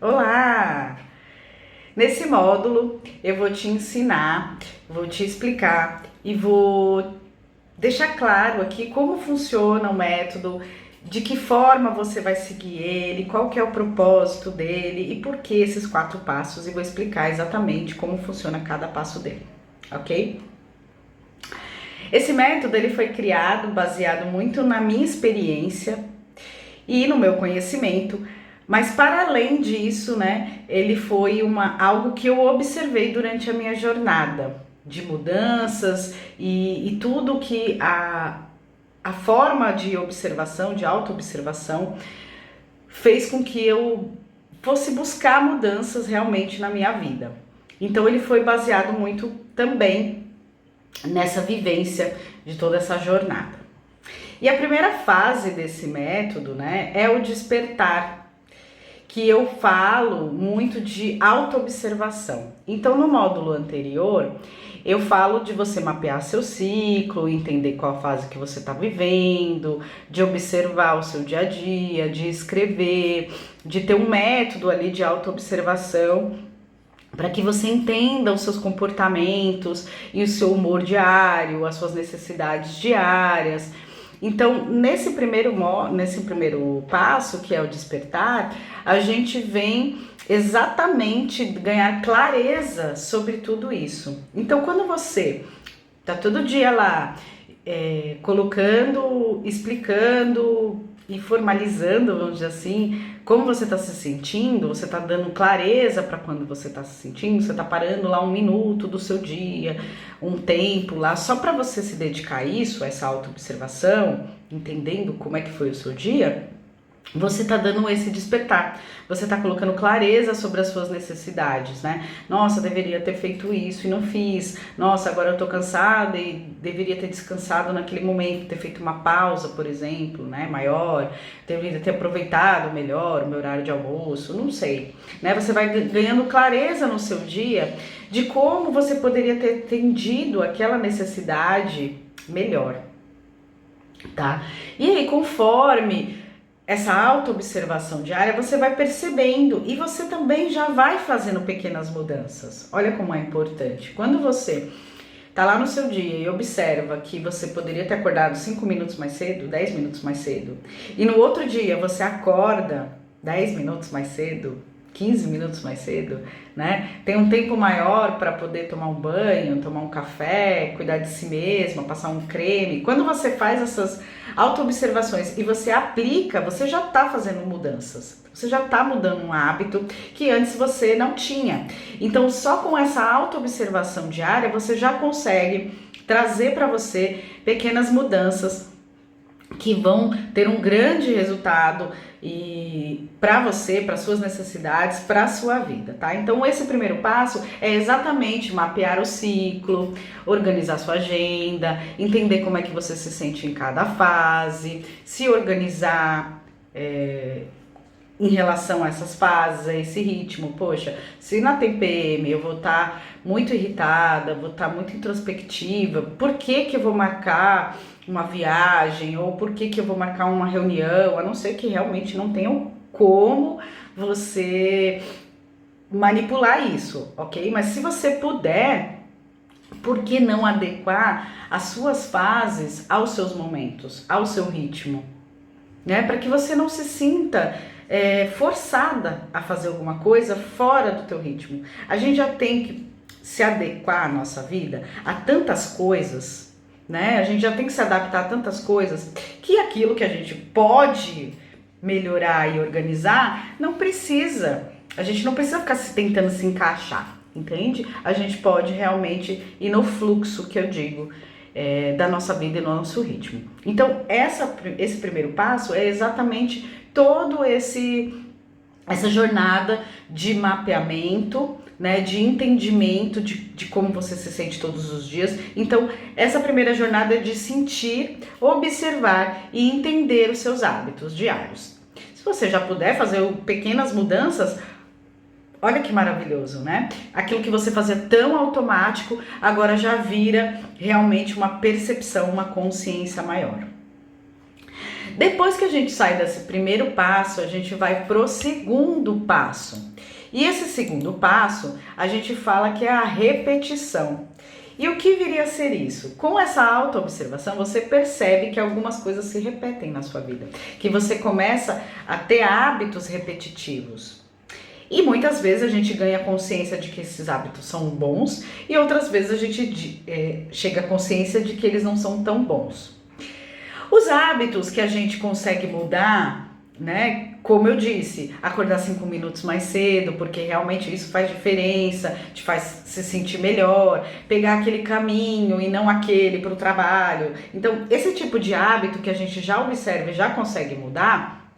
Olá! Nesse módulo eu vou te ensinar, vou te explicar e vou deixar claro aqui como funciona o método, de que forma você vai seguir ele, qual que é o propósito dele e por que esses 4 passos, e vou explicar exatamente como funciona cada passo dele, ok? Esse método ele foi criado baseado muito na minha experiência e no meu conhecimento, mas para além disso, né, ele foi algo que eu observei durante a minha jornada de mudanças e tudo que a forma de observação, de autoobservação, fez com que eu fosse buscar mudanças realmente na minha vida. Então ele foi baseado muito também nessa vivência de toda essa jornada. E a primeira fase desse método, né, é o despertar, que eu falo muito de autoobservação. Então, no módulo anterior, eu falo de você mapear seu ciclo, entender qual a fase que você está vivendo, de observar o seu dia a dia, de escrever, de ter um método ali de autoobservação para que você entenda os seus comportamentos e o seu humor diário, as suas necessidades diárias. Então, nesse primeiro passo, que é o despertar, a gente vem exatamente ganhar clareza sobre tudo isso. Então, quando você tá todo dia lá colocando, explicando e formalizando, vamos dizer assim, como você está se sentindo, você está dando clareza para quando você está se sentindo, você está parando lá 1 minuto do seu dia, um tempo lá, só para você se dedicar a isso, a essa autoobservação, entendendo como é que foi o seu dia, você está dando esse despertar, você está colocando clareza sobre as suas necessidades, né? Nossa, deveria ter feito isso e não fiz. Nossa, agora eu tô cansada e deveria ter descansado naquele momento, ter feito uma pausa, por exemplo, né, maior. Deveria ter aproveitado melhor o meu horário de almoço, não sei, né? Você vai ganhando clareza no seu dia de como você poderia ter atendido aquela necessidade melhor, tá? E aí, conforme essa autoobservação diária, você vai percebendo e você também já vai fazendo pequenas mudanças. Olha como é importante. Quando você tá lá no seu dia e observa que você poderia ter acordado 5 minutos mais cedo, 10 minutos mais cedo, e no outro dia você acorda 10 minutos mais cedo, 15 minutos mais cedo, né? Tem um tempo maior para poder tomar um banho, tomar um café, cuidar de si mesma, passar um creme. Quando você faz essas autoobservações e você aplica, você já está fazendo mudanças. Você já está mudando um hábito que antes você não tinha. Então, só com essa autoobservação diária, você já consegue trazer para você pequenas mudanças que vão ter um grande resultado e para você, para suas necessidades, para a sua vida, tá? Então esse primeiro passo é exatamente mapear o ciclo, organizar sua agenda, entender como é que você se sente em cada fase, se organizar em relação a essas fases, a esse ritmo. Poxa, se na TPM eu vou estar muito irritada, vou estar muito introspectiva, por que eu vou marcar uma viagem, ou por que eu vou marcar uma reunião, a não ser que realmente não tenha como você manipular isso, ok? Mas se você puder, por que não adequar as suas fases aos seus momentos, ao seu ritmo, né? Para que você não se sinta forçada a fazer alguma coisa fora do teu ritmo. A gente já tem que se adequar à nossa vida a tantas coisas, né? A gente já tem que se adaptar a tantas coisas que aquilo que a gente pode melhorar e organizar não precisa. A gente não precisa ficar tentando se encaixar, entende? A gente pode realmente ir no fluxo, que eu digo, da nossa vida e no nosso ritmo. Então, esse primeiro passo é exatamente todo essa jornada de mapeamento, né, de entendimento de como você se sente todos os dias. Então, essa primeira jornada é de sentir, observar e entender os seus hábitos diários. Se você já puder fazer pequenas mudanças, olha que maravilhoso, né? Aquilo que você fazia tão automático, agora já vira realmente uma percepção, uma consciência maior. Depois que a gente sai desse primeiro passo, a gente vai pro segundo passo, E esse segundo passo, a gente fala que é a repetição. E o que viria a ser isso? Com essa autoobservação, você percebe que algumas coisas se repetem na sua vida, que você começa a ter hábitos repetitivos. E muitas vezes a gente ganha consciência de que esses hábitos são bons e outras vezes a gente chega à consciência de que eles não são tão bons. Os hábitos que a gente consegue mudar, né? Como eu disse, acordar 5 minutos mais cedo, porque realmente isso faz diferença, te faz se sentir melhor, pegar aquele caminho e não aquele para o trabalho. Então, esse tipo de hábito que a gente já observa e já consegue mudar,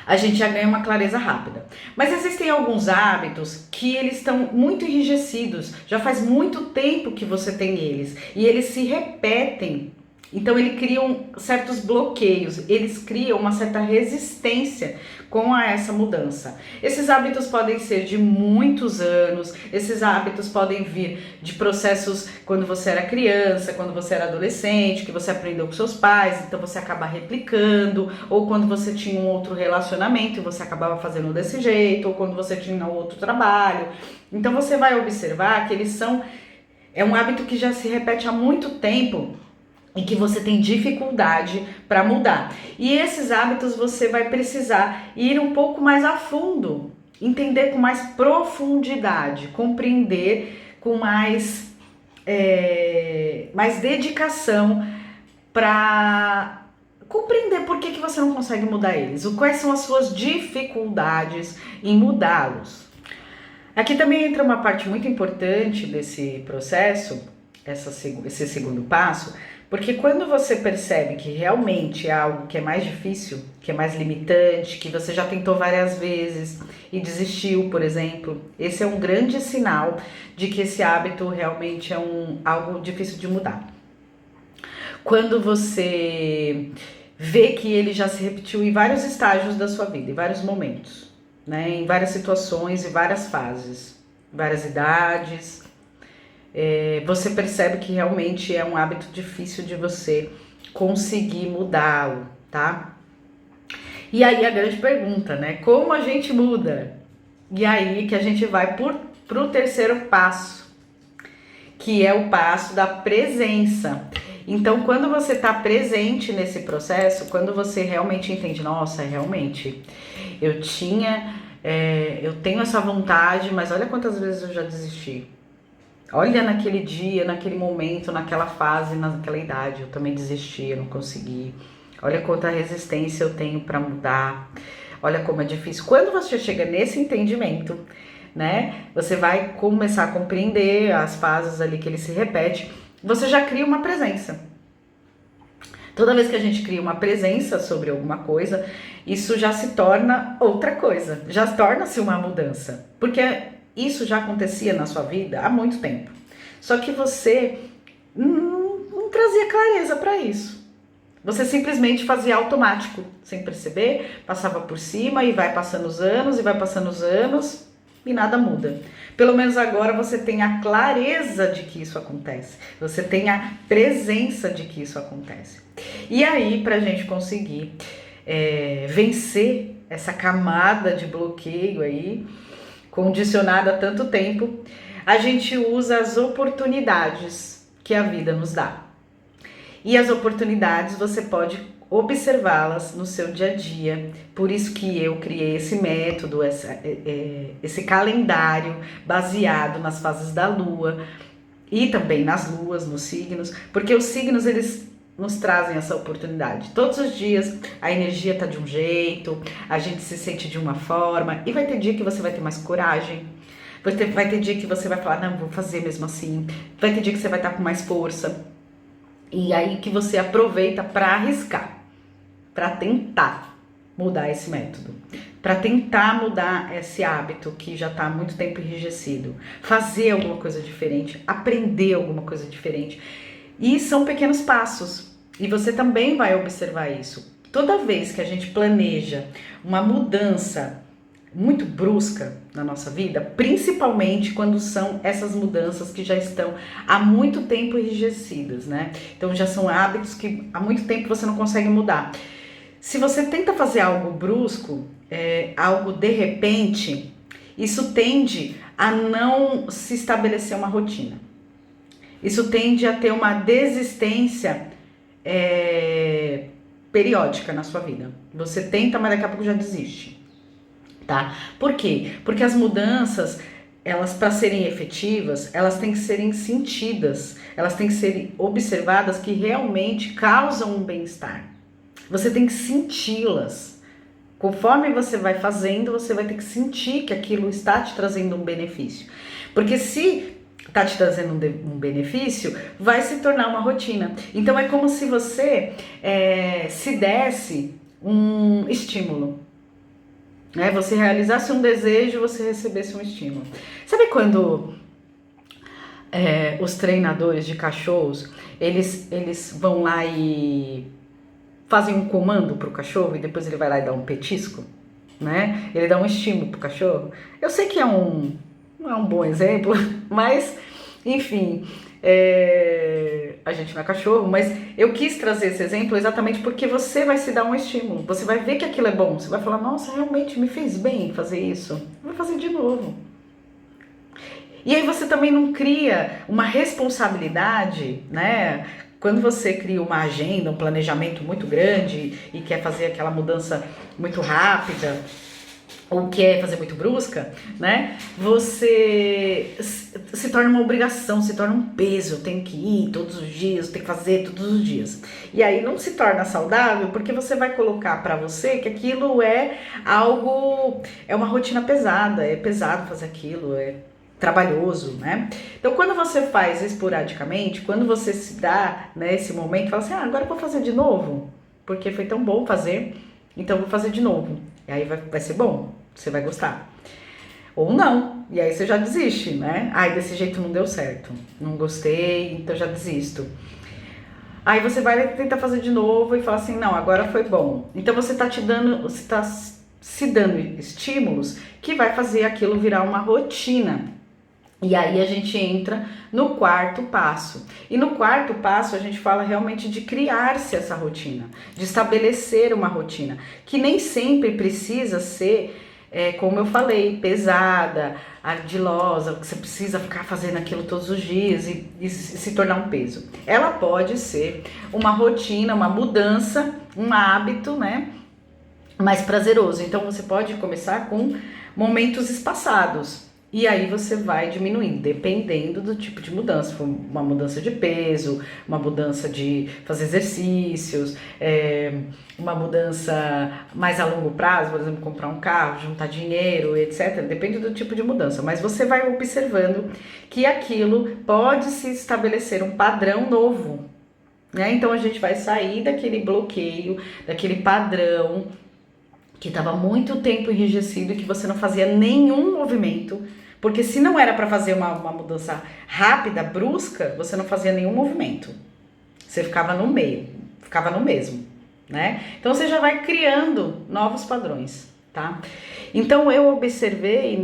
a gente já ganha uma clareza rápida. Mas existem alguns hábitos que eles estão muito enrijecidos, já faz muito tempo que você tem eles, e eles se repetem. Então eles criam certos bloqueios, eles criam uma certa resistência com essa mudança. Esses hábitos podem ser de muitos anos, esses hábitos podem vir de processos quando você era criança, quando você era adolescente, que você aprendeu com seus pais, então você acaba replicando, ou quando você tinha um outro relacionamento e você acabava fazendo desse jeito, ou quando você tinha outro trabalho. Então você vai observar que é um hábito que já se repete há muito tempo, e que você tem dificuldade para mudar. E esses hábitos você vai precisar ir um pouco mais a fundo, entender com mais profundidade, compreender com mais dedicação para compreender por que você não consegue mudar eles, quais são as suas dificuldades em mudá-los. Aqui também entra uma parte muito importante desse processo, esse segundo passo, porque quando você percebe que realmente é algo que é mais difícil, que é mais limitante, que você já tentou várias vezes e desistiu, por exemplo, esse é um grande sinal de que esse hábito realmente é algo difícil de mudar. Quando você vê que ele já se repetiu em vários estágios da sua vida, em vários momentos, né, em várias situações e várias fases, várias idades, você percebe que realmente é um hábito difícil de você conseguir mudá-lo, tá? E aí a grande pergunta, né? Como a gente muda? E aí que a gente vai pro terceiro passo, que é o passo da presença. Então, quando você está presente nesse processo, quando você realmente entende, nossa, realmente, eu tenho essa vontade, mas olha quantas vezes eu já desisti. Olha naquele dia, naquele momento, naquela fase, naquela idade, eu também desisti, eu não consegui. Olha quanta resistência eu tenho para mudar. Olha como é difícil. Quando você chega nesse entendimento, né, você vai começar a compreender as fases ali que ele se repete, você já cria uma presença. Toda vez que a gente cria uma presença sobre alguma coisa, isso já se torna outra coisa, já torna-se uma mudança, porque isso já acontecia na sua vida há muito tempo. Só que você não trazia clareza para isso. Você simplesmente fazia automático, sem perceber, passava por cima e vai passando os anos e nada muda. Pelo menos agora você tem a clareza de que isso acontece. Você tem a presença de que isso acontece. E aí, para a gente conseguir vencer essa camada de bloqueio aí, condicionada há tanto tempo, a gente usa as oportunidades que a vida nos dá. E as oportunidades você pode observá-las no seu dia a dia. Por isso que eu criei esse método, esse calendário baseado nas fases da lua e também nas luas, nos signos, porque os signos eles nos trazem essa oportunidade. Todos os dias a energia tá de um jeito, a gente se sente de uma forma, e vai ter dia que você vai ter mais coragem, vai ter dia que você vai falar, não, vou fazer mesmo assim, vai ter dia que você vai estar com mais força, e aí que você aproveita para arriscar, para tentar mudar esse método, para tentar mudar esse hábito que já está há muito tempo enrijecido, fazer alguma coisa diferente, aprender alguma coisa diferente. E são pequenos passos, e você também vai observar isso. Toda vez que a gente planeja uma mudança muito brusca na nossa vida, principalmente quando são essas mudanças que já estão há muito tempo enrijecidas, né? Então já são hábitos que há muito tempo você não consegue mudar. Se você tenta fazer algo brusco, algo de repente, isso tende a não se estabelecer uma rotina. Isso tende a ter uma desistência periódica na sua vida. Você tenta, mas daqui a pouco já desiste, tá? Por quê? Porque as mudanças, elas, para serem efetivas, elas têm que serem sentidas, elas têm que ser observadas, que realmente causam um bem-estar. Você tem que senti-las. Conforme você vai fazendo, você vai ter que sentir que aquilo está te trazendo um benefício. Porque se está te trazendo um benefício, vai se tornar uma rotina. Então é como se você se desse um estímulo. Né? Você realizasse um desejo, você recebesse um estímulo. Sabe quando os treinadores de cachorros, eles vão lá e fazem um comando pro cachorro e depois ele vai lá e dá um petisco, né? Ele dá um estímulo pro cachorro. Eu sei que não é um bom exemplo, mas, enfim, a gente não é cachorro, mas eu quis trazer esse exemplo exatamente porque você vai se dar um estímulo, você vai ver que aquilo é bom, você vai falar, nossa, realmente me fez bem fazer isso, vou fazer de novo. E aí você também não cria uma responsabilidade, né? Quando você cria uma agenda, um planejamento muito grande e quer fazer aquela mudança muito rápida, ou quer fazer muito brusca, né? Você se torna uma obrigação, se torna um peso, tem que ir todos os dias, tem que fazer todos os dias. E aí não se torna saudável porque você vai colocar pra você que aquilo é algo, é uma rotina pesada, é pesado fazer aquilo, é trabalhoso, né? Então, quando você faz esporadicamente, quando você se dá, né, esse momento, fala assim, agora eu vou fazer de novo, porque foi tão bom fazer, então eu vou fazer de novo. E aí vai ser bom, você vai gostar. Ou não, e aí você já desiste, né? Ai, desse jeito não deu certo, não gostei, então já desisto. Aí você vai tentar fazer de novo e fala assim, não, agora foi bom. Então você tá se dando estímulos que vai fazer aquilo virar uma rotina. E aí a gente entra no quarto passo. E no quarto passo a gente fala realmente de criar-se essa rotina, de estabelecer uma rotina, que nem sempre precisa ser, como eu falei, pesada, ardilosa, que você precisa ficar fazendo aquilo todos os dias e se tornar um peso. Ela pode ser uma rotina, uma mudança, um hábito, né, mais prazeroso. Então você pode começar com momentos espaçados. E aí você vai diminuindo, dependendo do tipo de mudança. Se for uma mudança de peso, uma mudança de fazer exercícios, uma mudança mais a longo prazo, por exemplo, comprar um carro, juntar dinheiro, etc. Depende do tipo de mudança. Mas você vai observando que aquilo pode se estabelecer um padrão novo, né? Então a gente vai sair daquele bloqueio, daquele padrão que estava muito tempo enrijecido e que você não fazia nenhum movimento. Porque se não era para fazer uma mudança rápida, brusca, você não fazia nenhum movimento. Você ficava no meio, ficava no mesmo, né? Então você já vai criando novos padrões, tá? Então eu observei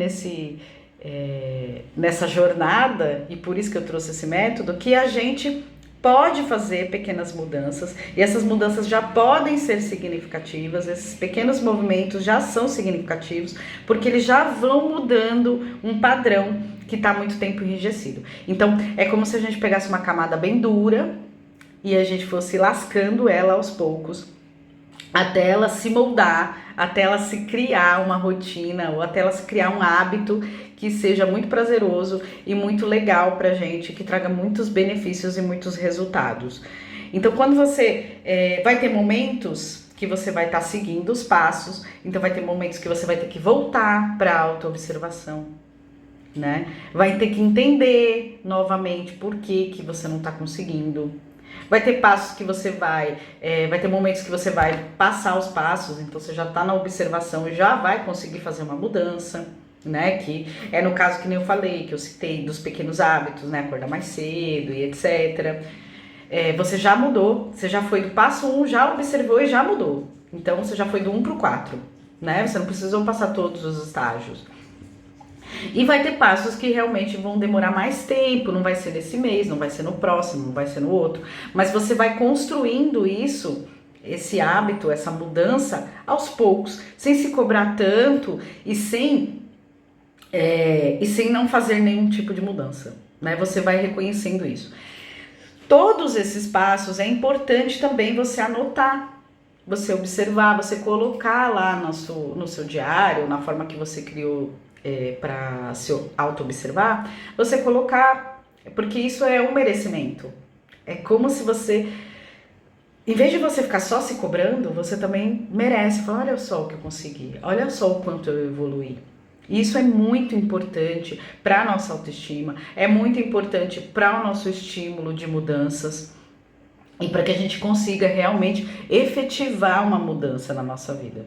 nessa jornada, e por isso que eu trouxe esse método, que a gente pode fazer pequenas mudanças, e essas mudanças já podem ser significativas, esses pequenos movimentos já são significativos, porque eles já vão mudando um padrão que está muito tempo enrijecido. Então, é como se a gente pegasse uma camada bem dura e a gente fosse lascando ela aos poucos, até ela se moldar, até ela se criar uma rotina, ou até ela se criar um hábito que seja muito prazeroso e muito legal pra gente, que traga muitos benefícios e muitos resultados. Então, quando você vai ter momentos que você vai estar seguindo os passos, então vai ter momentos que você vai ter que voltar para a autoobservação, né? Vai ter que entender novamente por que você não está conseguindo. Vai ter passos que você vai ter momentos que você vai passar os passos, então você já está na observação e já vai conseguir fazer uma mudança, né? Que é no caso que nem eu falei, que eu citei dos pequenos hábitos, né? Acordar mais cedo e etc. Você já mudou, você já foi do passo 1, já observou e já mudou. Então você já foi do 1 para o 4, né? Você não precisou passar todos os estágios. E vai ter passos que realmente vão demorar mais tempo, não vai ser nesse mês, não vai ser no próximo, não vai ser no outro, mas você vai construindo isso, esse hábito, essa mudança aos poucos, sem se cobrar tanto e sem e sem não fazer nenhum tipo de mudança, né? Você vai reconhecendo isso. Todos esses passos é importante também você anotar, você observar, você colocar lá no seu diário, na forma que você criou para se auto-observar, você colocar, porque isso é um merecimento. É como se você, em vez de você ficar só se cobrando, você também merece. Falar, olha só o que eu consegui, olha só o quanto eu evoluí. Isso é muito importante para a nossa autoestima, é muito importante para o nosso estímulo de mudanças e para que a gente consiga realmente efetivar uma mudança na nossa vida.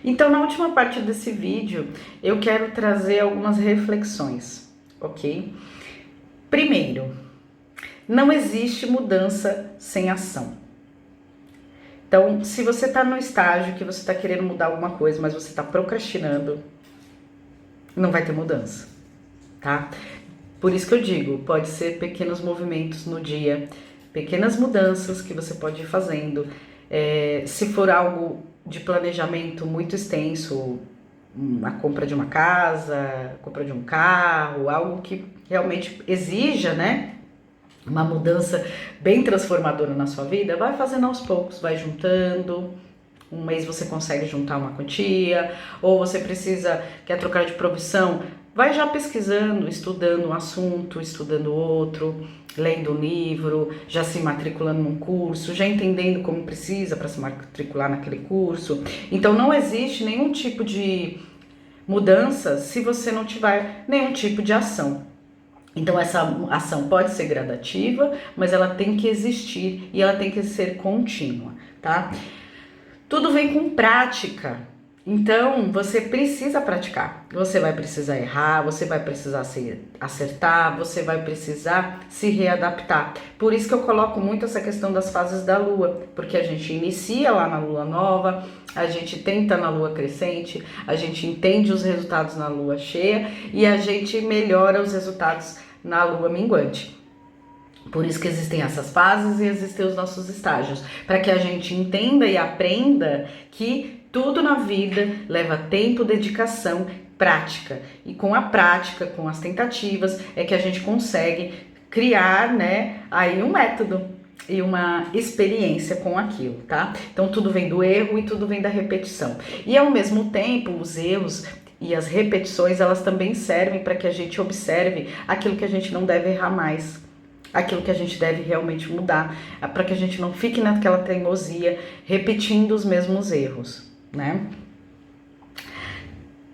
Então, na última parte desse vídeo, eu quero trazer algumas reflexões, ok? Primeiro, não existe mudança sem ação. Então, se você está no estágio que você está querendo mudar alguma coisa, mas você está procrastinando, não vai ter mudança, tá? Por isso que eu digo, pode ser pequenos movimentos no dia, pequenas mudanças que você pode ir fazendo. Se for algo de planejamento muito extenso, a compra de uma casa, a compra de um carro, algo que realmente exija, né, uma mudança bem transformadora na sua vida, vai fazendo aos poucos, vai juntando. Um mês você consegue juntar uma quantia, ou você quer trocar de profissão, vai já pesquisando, estudando um assunto, estudando outro, lendo um livro, já se matriculando num curso, já entendendo como precisa para se matricular naquele curso. Então não existe nenhum tipo de mudança se você não tiver nenhum tipo de ação. Então essa ação pode ser gradativa, mas ela tem que existir e ela tem que ser contínua, tá? Tudo vem com prática, então você precisa praticar. Você vai precisar errar, você vai precisar acertar, você vai precisar se readaptar. Por isso que eu coloco muito essa questão das fases da lua, porque a gente inicia lá na lua nova, a gente tenta na lua crescente, a gente entende os resultados na lua cheia e a gente melhora os resultados na lua minguante. Por isso que existem essas fases e existem os nossos estágios, para que a gente entenda e aprenda que tudo na vida leva tempo, dedicação, prática. E com a prática, com as tentativas, é que a gente consegue criar, né, aí um método e uma experiência com aquilo, tá? Então tudo vem do erro e tudo vem da repetição. E ao mesmo tempo, os erros e as repetições, elas também servem para que a gente observe aquilo que a gente não deve errar mais, aquilo que a gente deve realmente mudar, para que a gente não fique naquela teimosia, repetindo os mesmos erros, né?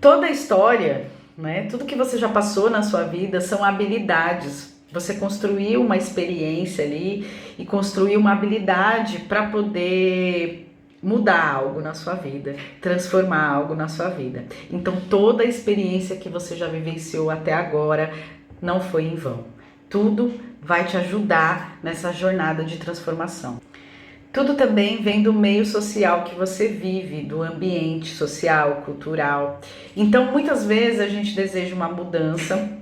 Toda a história, né, tudo que você já passou na sua vida são habilidades. Você construiu uma experiência ali e construiu uma habilidade para poder mudar algo na sua vida, transformar algo na sua vida. Então toda a experiência que você já vivenciou até agora não foi em vão. Tudo vai te ajudar nessa jornada de transformação. Tudo também vem do meio social que você vive, do ambiente social, cultural. Então, muitas vezes a gente deseja uma mudança,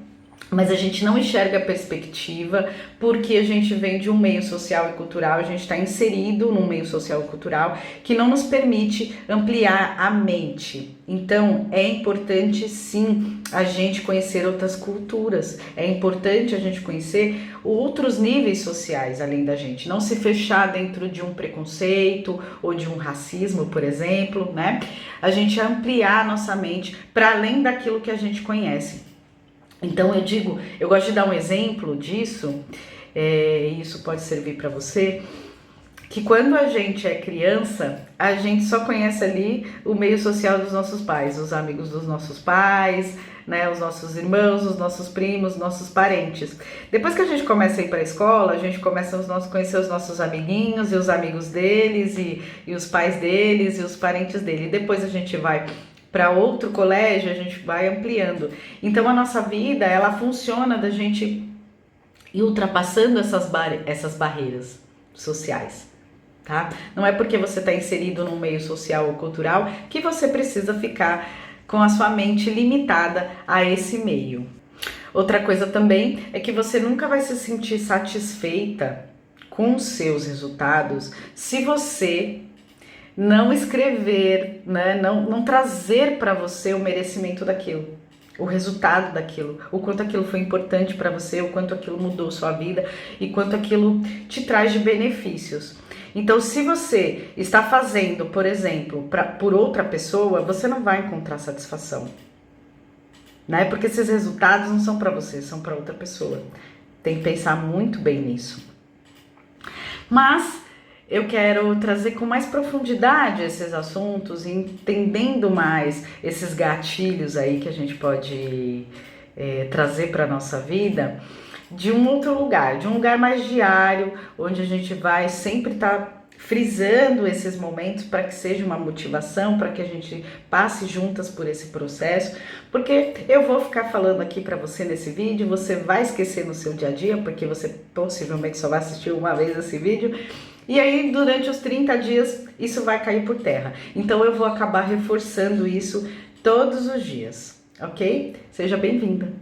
mas a gente não enxerga a perspectiva porque a gente vem de um meio social e cultural, a gente está inserido num meio social e cultural que não nos permite ampliar a mente. Então é importante sim a gente conhecer outras culturas, é importante a gente conhecer outros níveis sociais além da gente, não se fechar dentro de um preconceito ou de um racismo, por exemplo, né? A gente ampliar a nossa mente para além daquilo que a gente conhece. Então eu gosto de dar um exemplo disso, isso pode servir para você, que quando a gente é criança, a gente só conhece ali o meio social dos nossos pais, os amigos dos nossos pais, né, os nossos irmãos, os nossos primos, nossos parentes. Depois que a gente começa a ir para a escola, a gente começa a conhecer os nossos amiguinhos e os amigos deles e os pais deles e os parentes dele. Depois a gente vai para outro colégio, a gente vai ampliando. Então a nossa vida, ela funciona da gente ir ultrapassando essas barreiras sociais, tá? Não é porque você está inserido num meio social ou cultural que você precisa ficar com a sua mente limitada a esse meio. Outra coisa também é que você nunca vai se sentir satisfeita com os seus resultados se você não escrever, né? Não trazer para você o merecimento daquilo. o resultado daquilo, o quanto aquilo foi importante para você, o quanto aquilo mudou sua vida e quanto aquilo te traz de benefícios. Então, se você está fazendo, por exemplo, por outra pessoa, você não vai encontrar satisfação, né? Porque esses resultados não são para você, são para outra pessoa. Tem que pensar muito bem nisso. Mas eu quero trazer com mais profundidade esses assuntos, entendendo mais esses gatilhos aí que a gente pode trazer para a nossa vida, de um outro lugar, de um lugar mais diário, onde a gente vai sempre estar frisando esses momentos para que seja uma motivação, para que a gente passe juntas por esse processo, porque eu vou ficar falando aqui para você nesse vídeo, você vai esquecer no seu dia a dia, porque você possivelmente só vai assistir uma vez esse vídeo, e aí durante os 30 dias isso vai cair por terra. Então eu vou acabar reforçando isso todos os dias, ok? Seja bem-vinda!